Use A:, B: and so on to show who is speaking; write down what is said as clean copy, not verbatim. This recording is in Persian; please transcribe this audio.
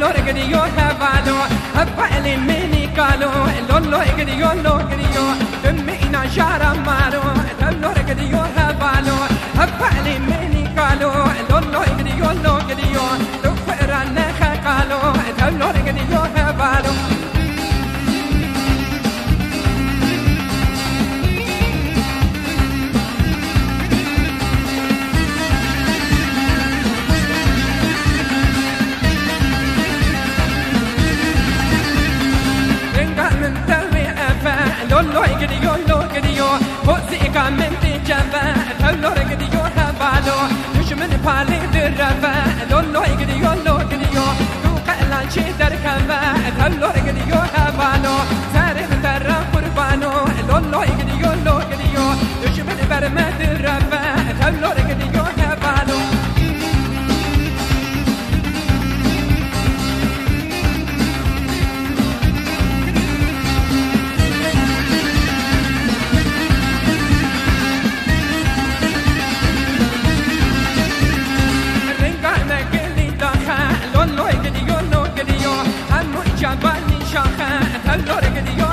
A: لولو رقديو هبالو هبالي مني قالو لولو رقديو لولو دمينا جارا مالو لولو رقديو هبالو هبالي مني قالو لولو رقديو لولو تفرنا قالو لولو رقديو هبالو لولو يقديو لولو موسيقى من تجمع لولو يقديو هبالو نجمن بالي درفا لولو يقديو لولو توقع شي دركما لولو يقديو هبالو سارم ترى قربانو لولو يقديو لولو نجمن برما درفا لولو يقديو هبالو جابني شاخه هلو رقديو